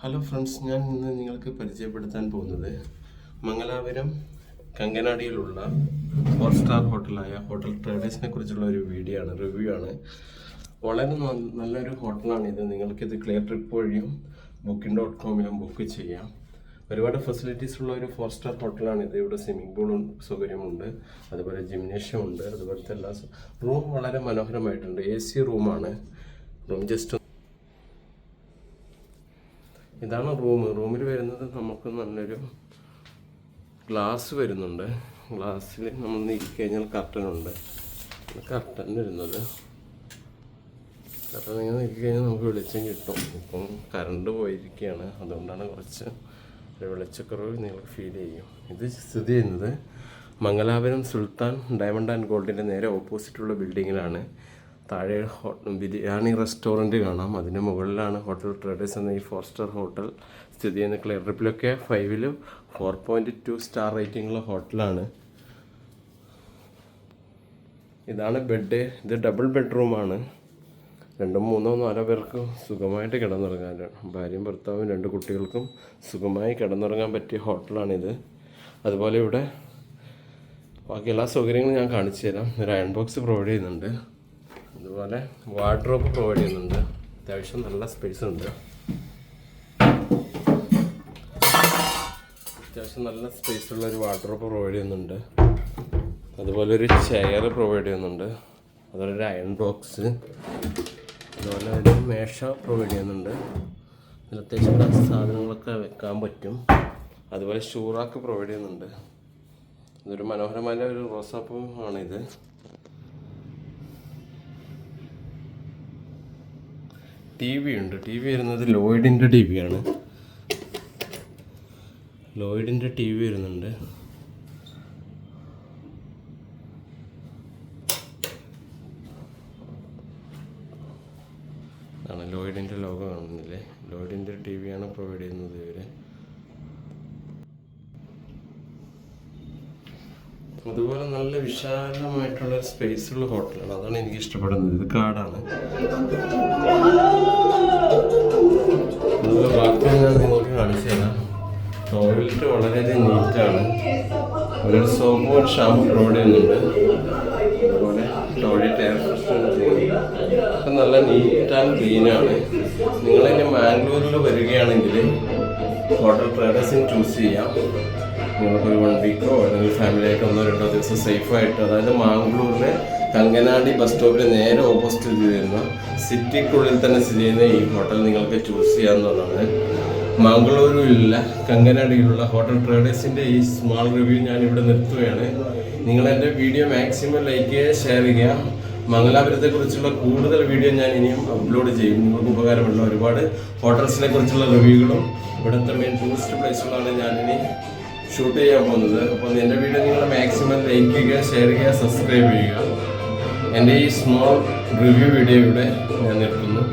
Hello friends, ഞാൻ ഇന്ന് നിങ്ങൾക്ക് പരിചയപ്പെടുത്താൻ പോകുന്നത് മംഗലാപുരം കങ്കനാടിയിലുള്ള 4 സ്റ്റാർ ഹോട്ടലായ ഹോട്ടൽ ട്രേഡേഴ്സിനെ കുറിച്ചുള്ള ഒരു റിവ്യൂ ആണ്. വളരെ നല്ലൊരു ഹോട്ടലാണിത്. നിങ്ങൾക്കിത് ക്ലിയർ ട്രിപ്പ് വഴിയും booking.com ബുക്ക് ചെയ്യാം. ഒരുപാട് ഫെസിലിറ്റീസ് ഉള്ള ഒരു 4 സ്റ്റാർ ഹോട്ടലാണിത്. ഇവിടെ സ്വിമ്മിംഗ് പൂളും സൗകര്യമുണ്ട്, അതുപോലെ ജിംനേഷ്യം ഉണ്ട്, അതുപോലത്തെ എല്ലാ റൂം വളരെ മനോഹരമായിട്ടുണ്ട്. AC റൂമാണ്. ജസ്റ്റ് ഇതാണ് റൂമിൽ വരുന്നത്. നമുക്ക് നല്ലൊരു ഗ്ലാസ് വരുന്നുണ്ട്. ഗ്ലാസ്സിൽ നമ്മൾ ഇരിക്കഴിഞ്ഞാൽ കർട്ടനുണ്ട്. കർട്ടൻ വരുന്നത് കർട്ടൻ ഇങ്ങനെ ഇരിക്കഴിഞ്ഞാൽ നമുക്ക് വെളിച്ചം കിട്ടും. ഇപ്പം കറണ്ട് പോയിരിക്കുകയാണ്, അതുകൊണ്ടാണ് കുറച്ച് വെളിച്ചക്കുറവ് നിങ്ങൾക്ക് ഫീൽ ചെയ്യും. ഇത് സ്ഥിതി ചെയ്യുന്നത് മംഗലാപുരം സുൽത്താൻ ഡയമണ്ട് ആൻഡ് ഗോൾഡിൻ്റെ നേരെ ഓപ്പോസിറ്റുള്ള ബിൽഡിങ്ങിലാണ്. താഴെ ബിരിയാണി റെസ്റ്റോറൻറ്റ് കാണാം. അതിൻ്റെ മുകളിലാണ് ഹോട്ടൽ ട്രേഡേഴ്സ് എന്ന ഈ 4 സ്റ്റാർ ഹോട്ടൽ സ്ഥിതി ചെയ്യുന്ന. ക്ലിയർ ട്രിപ്പിലൊക്കെ 5ൽ 4.2 സ്റ്റാർ റേറ്റിംഗുള്ള ഹോട്ടലാണ്. ഇതാണ് ബെഡ്. ഇത് ഡബിൾ ബെഡ്റൂമാണ്. 2, 3, 4 പേർക്ക് സുഖമായിട്ട് കിടന്നുറങ്ങാൻ, ഭാര്യയും ഭർത്താവും 2 കുട്ടികൾക്കും സുഖമായി കിടന്നുറങ്ങാൻ പറ്റിയ ഹോട്ടലാണിത്. അതുപോലെ ഇവിടെ ബാക്കി എല്ലാ സൗകര്യങ്ങളും ഞാൻ കാണിച്ചു തരാം. ഒരു അയൺ ബോക്സ് പ്രൊവൈഡ് ചെയ്യുന്നുണ്ട്, അതുപോലെ വാർഡ്രോബ് പ്രൊവൈഡ് ചെയ്യുന്നുണ്ട്. അത്യാവശ്യം നല്ല സ്പേസ് ഉണ്ട്. അത്യാവശ്യം നല്ല സ്പേസുള്ള ഒരു വാർഡ്രോബ് പ്രൊവൈഡ് ചെയ്യുന്നുണ്ട്. അതുപോലെ ഒരു ചെയർ പ്രൊവൈഡ് ചെയ്യുന്നുണ്ട്. അതുപോലെ ഒരു അയൺ ബോക്സ്, അതുപോലെ ഒരു മേശ പ്രൊവൈഡ് ചെയ്യുന്നുണ്ട്. അതിൽ അത്യാവശ്യം സാധനങ്ങളൊക്കെ വെക്കാൻ പറ്റും. അതുപോലെ ഷൂറാക്ക് പ്രൊവൈഡ് ചെയ്യുന്നുണ്ട്. ഇതൊരു മനോഹരമായ ഒരു റോസാപ്പൂ ആണിത്. TV ഉണ്ട്. TV വരുന്നത് ലോയിഡിൻ്റെ TV ആണ്. ലോയിഡിൻ്റെ TV വരുന്നുണ്ട്. ആണ് ലോയിഡിൻ്റെ ലോഗോ കാണുന്നില്ലേ? ലോയിഡിൻ്റെ TV ആണ് പ്രൊവൈഡ് ചെയ്യുന്നത് ഇവർ. അതുപോലെ നല്ല വിശാലമായിട്ടുള്ള സ്പേസുള്ള ഹോട്ടലാണ്. അതാണ് എനിക്ക് ഇഷ്ടപ്പെടുന്നത്. ഇത് കാടാണ്. അതുപോലെ ബാക്കി ഞാൻ നിങ്ങൾക്ക് കാണിച്ചു തരാം. ടോയ്ലറ്റ് വളരെയധികം നീറ്റാണ്. ഒരു സോപ്പും ഒരു ഷാമ്പു പ്രൊവൈഡ് ചെയ്യുന്നുണ്ട്. അതുപോലെ ടോയ്ലറ്റ് എയർ ഫ്രഷ്നർ ചെയ്യുന്നുണ്ട്. നല്ല നീറ്റ് ആൻഡ് ക്ലീനാണ്. നിങ്ങളിനി മാംഗ്ലൂരിൽ വരികയാണെങ്കിൽ ഹോട്ടൽ ട്രേഡേഴ്സിന് ചൂസ് ചെയ്യാം. നിങ്ങൾക്കൊരു 1 വീക്കോ അല്ലെങ്കിൽ ഫാമിലിയായിട്ട് 1-2 ദിവസം സേഫായിട്ട്, അതായത് മാംഗ്ലൂരിലെ കങ്കനാടി ബസ് സ്റ്റോപ്പിൽ നേരെ ഓപ്പോസിറ്റ് സ്ഥിതി ചെയ്യുന്ന സിറ്റിക്കുള്ളിൽ തന്നെ സ്ഥിതി ചെയ്യുന്ന ഈ ഹോട്ടൽ നിങ്ങൾക്ക് ചൂസ് ചെയ്യാവുന്നതാണ്. മംഗളൂരുവിലുള്ള കങ്കനാടിയിലുള്ള ഹോട്ടൽ ട്രേഡേഴ്സിൻ്റെ ഈ സ്മാൾ റിവ്യൂ ഞാനിവിടെ നിർത്തുകയാണ്. നിങ്ങളെൻ്റെ വീഡിയോ മാക്സിമം ലൈക്ക് ചെയ്യുക, ഷെയർ ചെയ്യുക. മംഗലാപുരത്തെക്കുറിച്ചുള്ള കൂടുതൽ വീഡിയോ ഞാൻ ഇനിയും അപ്ലോഡ് ചെയ്യും. നിങ്ങൾക്ക് ഉപകാരമുള്ള ഒരുപാട് ഹോട്ടൽസിനെ കുറിച്ചുള്ള റിവ്യൂകളും ഇവിടുത്തെ മെയിൻ ടൂറിസ്റ്റ് പ്ലേസുകളാണ് ഞാനിനി ഷൂട്ട് ചെയ്യാൻ പോകുന്നത്. അപ്പോൾ എൻ്റെ വീഡിയോ നിങ്ങൾ മാക്സിമം ലൈക്ക് ചെയ്യുക, ഷെയർ ചെയ്യുക, സബ്സ്ക്രൈബ് ചെയ്യുക. എൻ്റെ ഈ സ്മോൾ റിവ്യൂ വീഡിയോ ഇവിടെ ഞാൻ നിർത്തുന്നു.